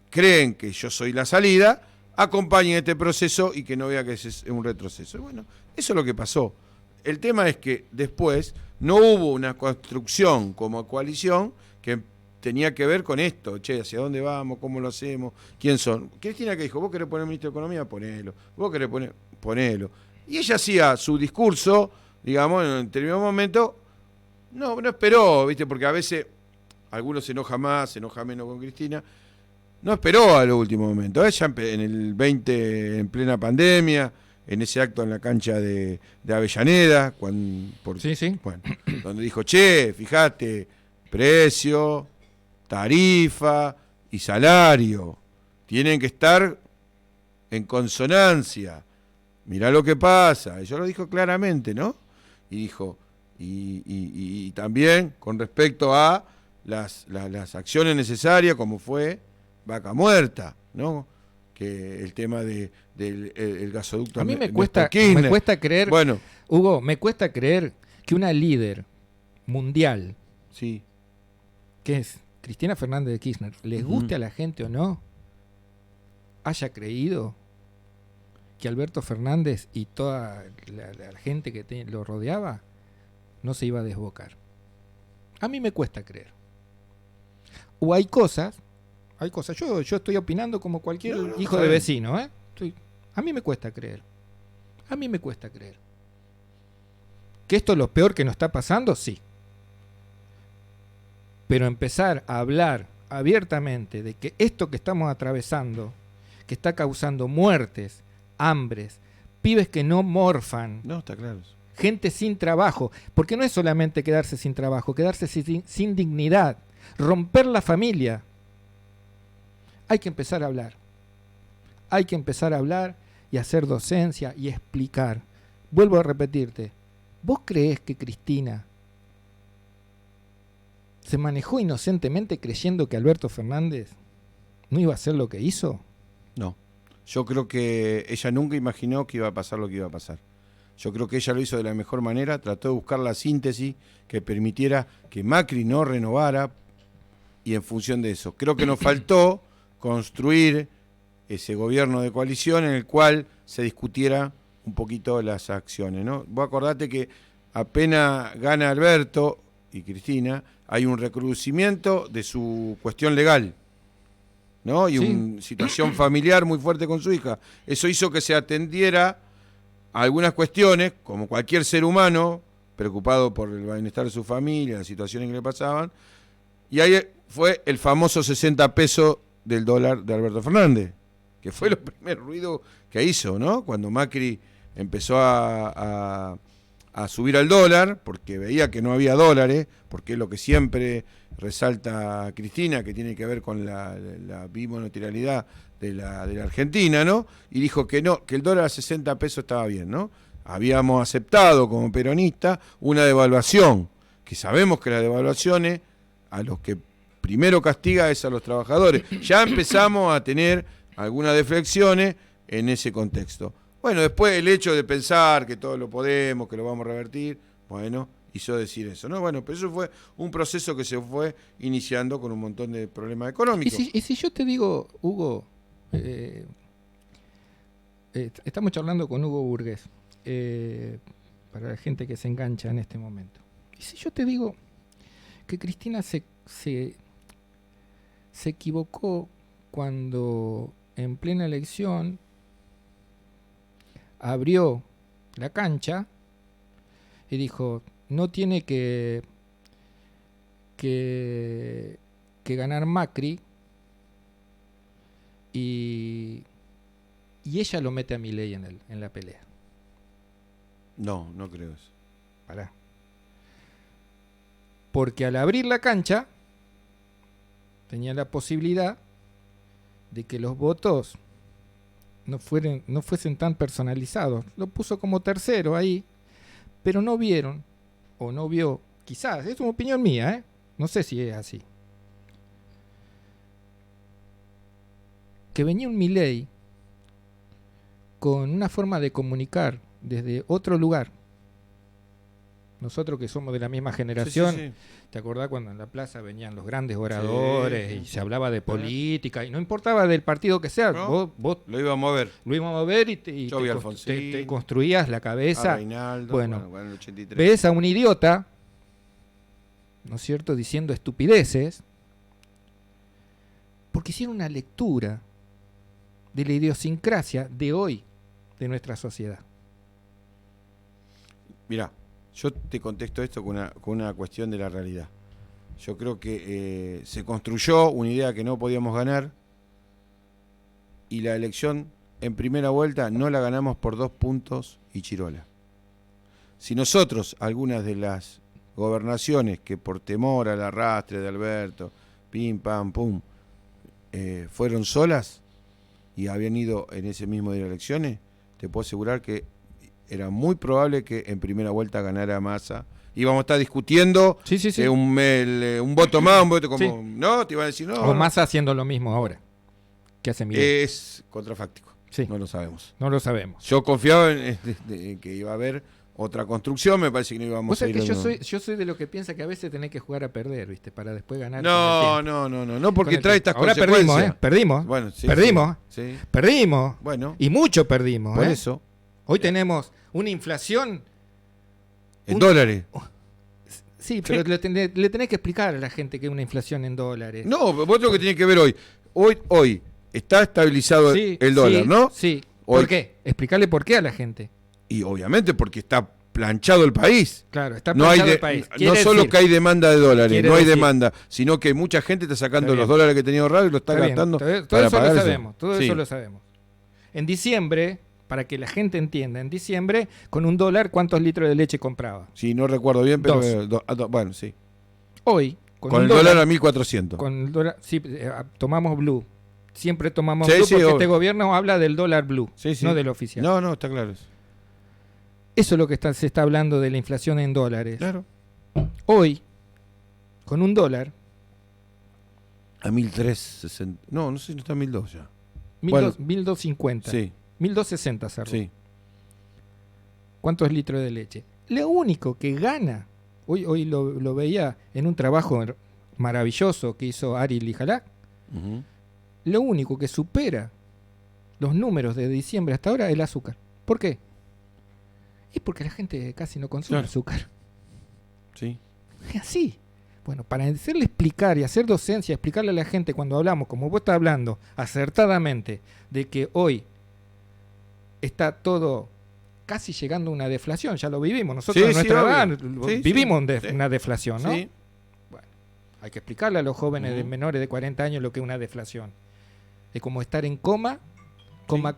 creen que yo soy la salida, acompañen este proceso y que no vea que es un retroceso. Bueno, eso es lo que pasó. El tema es que después no hubo una construcción como coalición que tenía que ver con esto. Che, ¿hacia dónde vamos? ¿Cómo lo hacemos? ¿Quién son? Cristina que dijo, vos querés poner ministro de Economía, ponelo. Vos querés ponelo. Y ella hacía su discurso digamos, en determinado momento, no esperó, ¿viste? Porque a veces algunos se enoja más, se enoja menos con Cristina. No esperó al último momento. Ella en el 20, en plena pandemia, en ese acto en la cancha de Avellaneda, Sí. Bueno, donde dijo, che, fíjate, precio, tarifa y salario tienen que estar en consonancia. Mirá lo que pasa. Ella lo dijo claramente, ¿no? Y dijo, y también con respecto a las acciones necesarias, como fue Vaca Muerta, ¿no? Que el tema del el gasoducto. A mí me cuesta creer, bueno, Hugo, me cuesta creer que una líder mundial, sí, que es Cristina Fernández de Kirchner, les guste a la gente o no, haya creído que Alberto Fernández y toda la gente que lo rodeaba no se iba a desbocar. A mí me cuesta creer. O hay cosas, yo estoy opinando como cualquier hijo de vecino, ¿eh? A mí me cuesta creer. ¿Que esto es lo peor que nos está pasando? Sí. Pero empezar a hablar abiertamente de que esto que estamos atravesando, que está causando muertes, hambres, pibes que no morfan. No, está claro. Gente sin trabajo. Porque no es solamente quedarse sin trabajo, quedarse sin dignidad, romper la familia. Hay que empezar a hablar. Hay que empezar a hablar y hacer docencia y explicar. Vuelvo a repetirte. ¿Vos creés que Cristina se manejó inocentemente creyendo que Alberto Fernández no iba a hacer lo que hizo? No. Yo creo que ella nunca imaginó que iba a pasar lo que iba a pasar. Yo creo que ella lo hizo de la mejor manera, trató de buscar la síntesis que permitiera que Macri no renovara, y en función de eso. Creo que nos faltó construir ese gobierno de coalición en el cual se discutiera un poquito las acciones, ¿no? Vos acordate que apenas gana Alberto y Cristina, hay un recrudecimiento de su cuestión legal, ¿no? Y una situación familiar muy fuerte con su hija. Eso hizo que se atendiera a algunas cuestiones, como cualquier ser humano, preocupado por el bienestar de su familia, las situaciones que le pasaban, y ahí fue el famoso 60 pesos del dólar de Alberto Fernández, que fue el primer ruido que hizo, ¿no? Cuando Macri empezó a subir al dólar, porque veía que no había dólares, porque es lo que siempre resalta Cristina, que tiene que ver con la bimonoterialidad de la Argentina, ¿no? Y dijo que no, que el dólar a 60 pesos estaba bien, ¿no? Habíamos aceptado como peronistas una devaluación, que sabemos que las devaluaciones a los que primero castiga es a los trabajadores. Ya empezamos a tener algunas deflexiones en ese contexto. Bueno, después el hecho de pensar que todo lo podemos, que lo vamos a revertir, bueno, hizo decir eso, ¿no? Bueno, pero eso fue un proceso que se fue iniciando con un montón de problemas económicos. Y si yo te digo, Hugo, estamos charlando con Hugo Burgués, para la gente que se engancha en este momento. Y si yo te digo que Cristina se equivocó cuando en plena elección abrió la cancha y dijo, no tiene que ganar Macri, y ella lo mete a Milei en la pelea. No creo eso. Pará. Porque al abrir la cancha tenía la posibilidad de que los votos no fuesen tan personalizados. Lo puso como tercero ahí, pero no vieron, o no vio, quizás, es una opinión mía, no sé si es así, que venía un Milei con una forma de comunicar desde otro lugar. Nosotros que somos de la misma generación, sí. ¿Te acordás cuando en la plaza venían los grandes oradores y se hablaba de política y no importaba del partido que sea? ¿No? Vos lo íbamos a ver. Lo íbamos a ver y te construías la cabeza. Reinaldo, bueno, en el 83. Ves a un idiota, ¿no es cierto?, diciendo estupideces, porque hicieron una lectura de la idiosincrasia de hoy de nuestra sociedad. Mirá, Yo te contesto esto con una cuestión de la realidad. Yo creo que se construyó una idea que no podíamos ganar y la elección en primera vuelta no la ganamos por 2 puntos y chirola. Si nosotros, algunas de las gobernaciones que por temor al arrastre de Alberto, pim, pam, pum, fueron solas y habían ido en ese mismo día de elecciones, te puedo asegurar que era muy probable que en primera vuelta ganara Massa. Íbamos a estar discutiendo Sí. un voto más, un voto como... Sí. No, te iban a decir no. O Massa haciendo lo mismo ahora que hace Milei. Es contrafáctico. Sí. No lo sabemos. No lo sabemos. Yo confiaba en que iba a haber otra construcción, me parece que no íbamos Vos a sabés ir... que yo soy de lo que piensa que a veces tenés que jugar a perder, ¿viste? Para después ganar. No, porque trae estas Ahora consecuencias. perdimos. Bueno, sí, perdimos. Sí. Perdimos. Bueno, Y mucho perdimos. por eso, Hoy tenemos una inflación. en dólares. Sí, pero le tenés que explicar a la gente que es una inflación en dólares. No, vos lo que tiene que ver hoy. Hoy está estabilizado Sí, el dólar, sí, ¿no? Sí. Hoy- ¿Por qué? Explicarle por qué a la gente. Y obviamente porque está planchado el país. Claro, está No hay planchado de- el país. no Quiere solo decir- que hay demanda de dólares, quiere no hay decir- demanda, sino que mucha gente está sacando Está los bien. dólares que tenía ahorrado y lo está Está bien, gastando todo para eso pagar lo eso. sabemos, todo Sí. eso lo sabemos. En diciembre, para que la gente entienda, en diciembre, con $1, ¿cuántos litros de leche compraba? Sí, no recuerdo bien, pero... Dos. bueno, sí. Hoy, Con un el dólar a 1.400. con el dólar, sí, tomamos blue. Siempre tomamos Sí, blue sí, porque obvio. este gobierno habla del dólar blue, Sí, sí. no del oficial. No, está claro eso. Eso es lo que se está hablando de la inflación en dólares. Claro. Hoy, con $1, A 1.360. No sé si no está a 1.200 ya. 1.250, Sí, 1.260 cerró. sí. ¿Cuántos litros de leche? Lo único que gana, hoy lo veía en un trabajo maravilloso que hizo Ari Lijalak, Ujú. lo único que supera los números de diciembre hasta ahora es el azúcar. ¿Por qué? Es porque la gente casi no consume Claro. azúcar. Sí. Es así. Bueno, para hacerle explicar y hacer docencia, explicarle a la gente cuando hablamos, como vos estás hablando, acertadamente, de que hoy está todo casi llegando a una deflación, ya lo vivimos. Nosotros Sí, en nuestra obvio. edad Sí, vivimos sí. una deflación, ¿no? Sí. Bueno, hay que explicarle a los jóvenes de Ujú. menores de 40 años lo que es una deflación. Es como estar en coma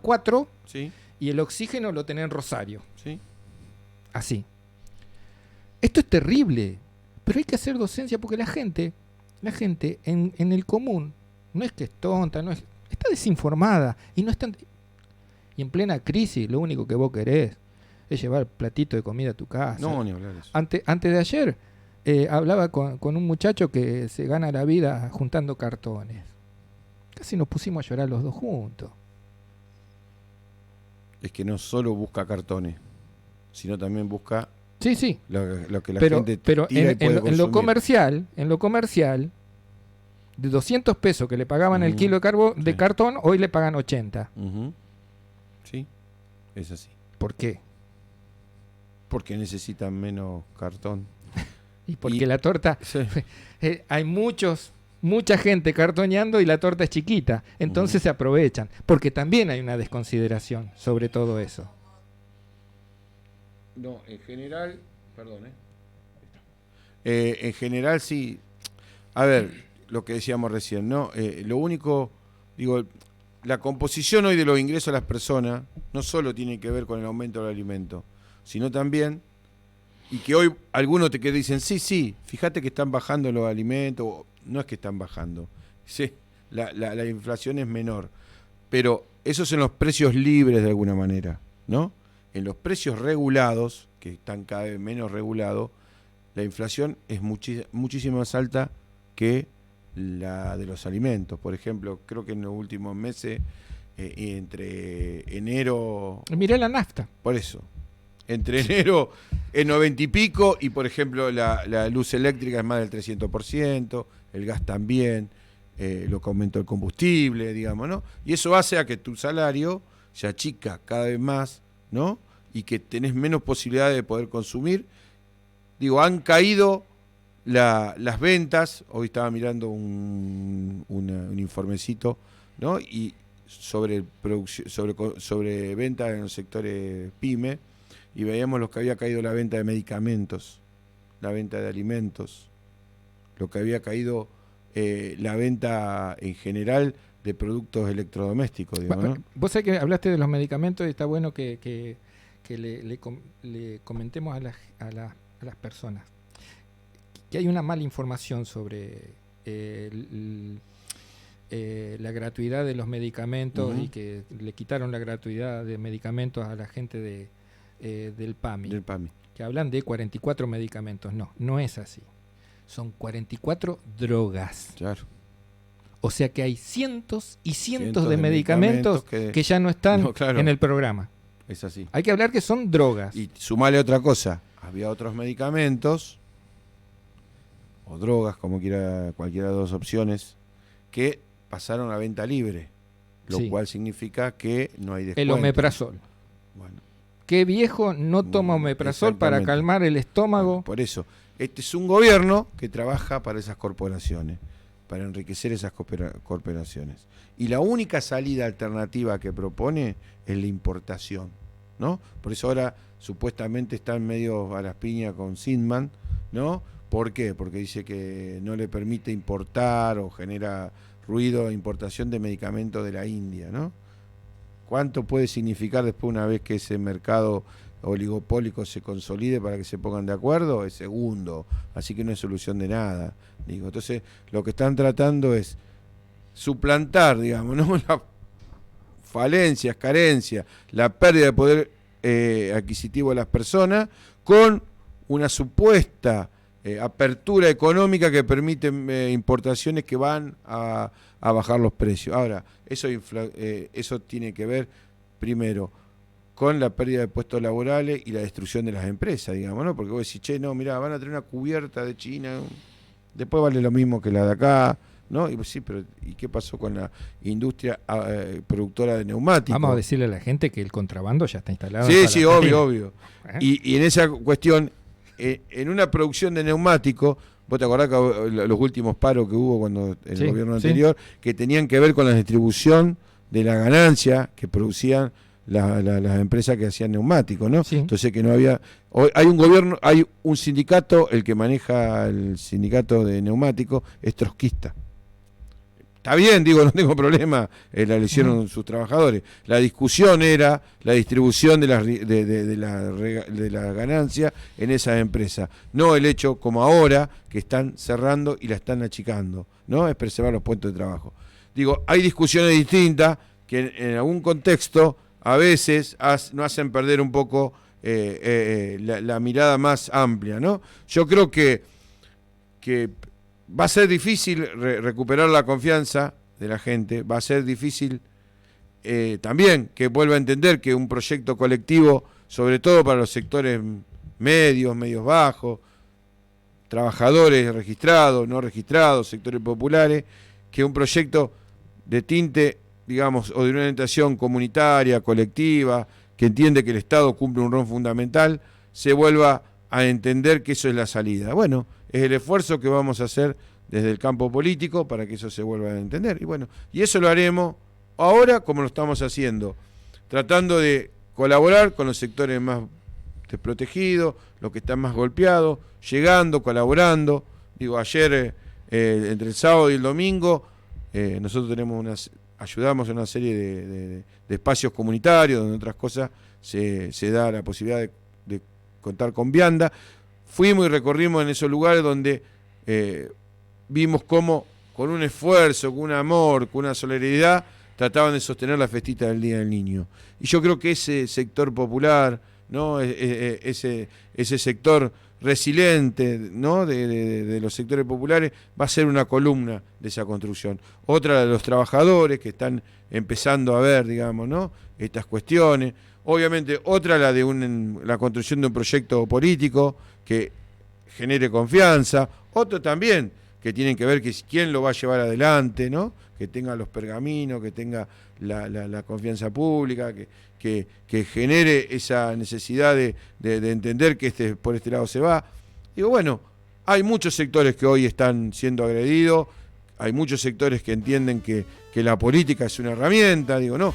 4 Sí. y el oxígeno lo tenés en Rosario. Sí. Así. Esto es terrible, pero hay que hacer docencia porque la gente en el común no es que es tonta, está desinformada y no está. Y en plena crisis, lo único que vos querés es llevar platito de comida a tu casa. No, ni hablar de eso. Antes de ayer hablaba con un muchacho que se gana la vida juntando cartones. Casi nos pusimos a llorar los dos juntos. Es que no solo busca cartones, sino también busca Sí. lo que la Pero gente pero tira y en puede lo consumir. comercial, de 200 pesos que le pagaban el Ujú. kilo de Sí. cartón, hoy le pagan 80. Ujú. Sí, es así. ¿Por qué? Porque necesitan menos cartón. Y porque Y- la torta, Sí. hay mucha gente cartoneando y la torta es chiquita. Entonces se aprovechan. Porque también hay una desconsideración sobre todo eso. No, en general, perdón, en general sí. A ver, lo que decíamos recién, ¿no? Lo único, digo, la composición hoy de los ingresos a las personas no solo tiene que ver con el aumento del alimento, sino también, y que hoy algunos te que dicen, sí, fíjate que están bajando los alimentos, no es que están bajando, sí, la inflación es menor, pero esos son los precios libres de alguna manera, ¿no? En los precios regulados, que están cada vez menos regulados, la inflación es muchísimo más alta que la de los alimentos. Por ejemplo, creo que en los últimos meses, entre enero... Mirá la nafta. Por eso, entre enero en 90 y pico, y por ejemplo la luz eléctrica es más del 300%, el gas también, lo que aumentó el combustible, digamos, ¿no? Y eso hace a que tu salario se achica cada vez más, ¿no? Y que tenés menos posibilidades de poder consumir. Digo, han caído las ventas. Hoy estaba mirando un informecito, ¿no? Y sobre ventas en los sectores pyme, y veíamos lo que había caído la venta de medicamentos, la venta de alimentos, lo que había caído la venta en general de productos electrodomésticos, digamos, ¿no? Vos sabés que hablaste de los medicamentos y está bueno que le comentemos a las personas que hay una mala información sobre la gratuidad de los medicamentos y que le quitaron la gratuidad de medicamentos a la gente del PAMI. Del PAMI. Que hablan de 44 medicamentos. No es así. Son 44 drogas. Claro. O sea que hay cientos y cientos de medicamentos que ya no están en el programa. Es así. Hay que hablar que son drogas. Y sumale otra cosa. Había otros medicamentos o drogas, como quiera, cualquiera de dos opciones, que pasaron a venta libre, lo cual significa que no hay descuento. El omeprazol. Bueno. ¿Qué viejo no toma omeprazol para calmar el estómago? Bueno, por eso, este es un gobierno que trabaja para esas corporaciones, para enriquecer esas corporaciones. Y la única salida alternativa que propone es la importación, ¿no? Por eso ahora supuestamente están medio a las piñas con Sindman, ¿no? ¿Por qué? Porque dice que no le permite importar o genera ruido de importación de medicamentos de la India, ¿no? ¿Cuánto puede significar después, una vez que ese mercado oligopólico se consolide, para que se pongan de acuerdo? Es segundo, así que no es solución de nada. Digo, entonces lo que están tratando es suplantar, digamos, ¿no? Las falencias, carencias, la pérdida de poder adquisitivo de las personas con una supuesta apertura económica que permite importaciones que van a bajar los precios. Ahora, eso tiene que ver primero con la pérdida de puestos laborales y la destrucción de las empresas, digamos, ¿no? Porque vos decís, che, no, mirá, van a tener una cubierta de China, después vale lo mismo que la de acá, ¿no? Y pues, sí, pero ¿y qué pasó con la industria productora de neumáticos? Vamos a decirle a la gente que el contrabando ya está instalado. Sí, obvio. Y en esa cuestión, en una producción de neumáticos, vos te acordás que los últimos paros que hubo cuando el gobierno anterior, que tenían que ver con la distribución de la ganancia que producían las empresas que hacían neumáticos, ¿no? Sí. Entonces que no había... Hoy hay un gobierno, hay un sindicato, el que maneja el sindicato de neumáticos es trotskista. Está bien, digo, no tengo problema, la elección sus trabajadores. La discusión era la distribución de la ganancia en esas empresas. No el hecho, como ahora, que están cerrando y la están achicando, ¿no? Es preservar los puestos de trabajo. Digo, hay discusiones distintas que en algún contexto a veces nos hacen perder un poco la mirada más amplia, ¿no? Yo creo que va a ser difícil recuperar la confianza de la gente, va a ser difícil también que vuelva a entender que un proyecto colectivo, sobre todo para los sectores medios bajos, trabajadores registrados, no registrados, sectores populares, que un proyecto de tinte, digamos, o de una orientación comunitaria, colectiva, que entiende que el Estado cumple un rol fundamental, se vuelva a entender que eso es la salida. Bueno, es el esfuerzo que vamos a hacer desde el campo político para que eso se vuelva a entender. Y bueno, y eso lo haremos ahora como lo estamos haciendo, tratando de colaborar con los sectores más desprotegidos, los que están más golpeados, llegando, colaborando. Digo, ayer, entre el sábado y el domingo, nosotros ayudamos en una serie de espacios comunitarios, donde otras cosas se da la posibilidad de contar con vianda. Fuimos y recorrimos en esos lugares donde vimos cómo, con un esfuerzo, con un amor, con una solidaridad, trataban de sostener la festita del Día del Niño. Y yo creo que ese sector popular, ¿no? Ese sector resiliente, ¿no? de los sectores populares va a ser una columna de esa construcción. Otra de los trabajadores que están empezando a ver, digamos, ¿no? Estas cuestiones. Obviamente otra la de la construcción de un proyecto político que genere confianza. Otro también que tienen que ver que quién lo va a llevar adelante, ¿no? Que tenga los pergaminos, que tenga la confianza pública, que genere esa necesidad de entender que por este lado se va. Digo, bueno, hay muchos sectores que hoy están siendo agredidos, hay muchos sectores que entienden que la política es una herramienta. Digo, no,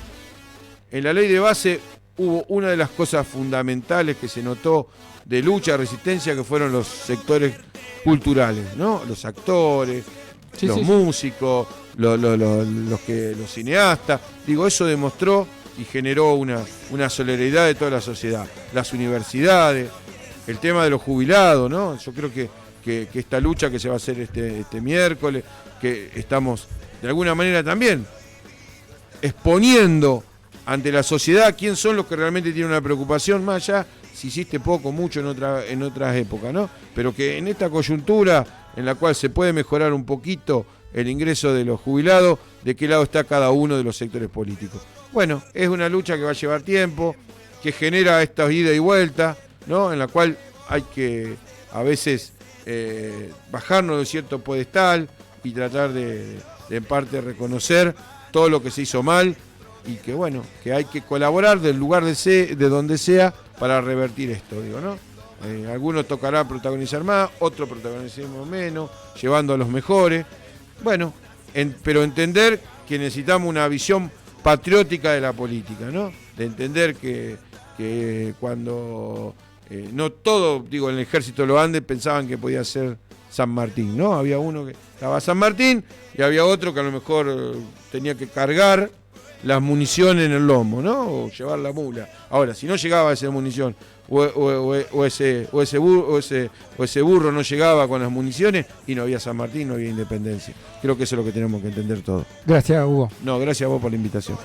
en la ley de base hubo una de las cosas fundamentales que se notó de lucha, resistencia, que fueron los sectores culturales, ¿no? Los actores, los músicos, los cineastas. Digo, eso demostró y generó una solidaridad de toda la sociedad. Las universidades, el tema de los jubilados, ¿no? Yo creo que esta lucha que se va a hacer este miércoles, que estamos de alguna manera también exponiendo ante la sociedad quién son los que realmente tienen una preocupación, más allá si hiciste poco, mucho en otras épocas, ¿no? Pero que en esta coyuntura en la cual se puede mejorar un poquito el ingreso de los jubilados, de qué lado está cada uno de los sectores políticos. Bueno, es una lucha que va a llevar tiempo, que genera esta ida y vuelta, ¿no? En la cual hay que a veces bajarnos de cierto pedestal y tratar de en parte reconocer todo lo que se hizo mal y que bueno, que hay que colaborar del lugar de donde sea para revertir esto, digo, ¿no? Algunos tocará protagonizar más, otros protagonizaremos menos, llevando a los mejores. Bueno, pero entender que necesitamos una visión patriótica de la política, ¿no? De entender que cuando no todo, digo, en el ejército de los Andes pensaban que podía ser San Martín, ¿no? Había uno que estaba San Martín y había otro que a lo mejor tenía que cargar las municiones en el lomo, ¿no? O llevar la mula. Ahora, si no llegaba esa munición o ese burro no llegaba con las municiones y no había San Martín, no había independencia. Creo que eso es lo que tenemos que entender todos. Gracias, Hugo. No, gracias a vos por la invitación.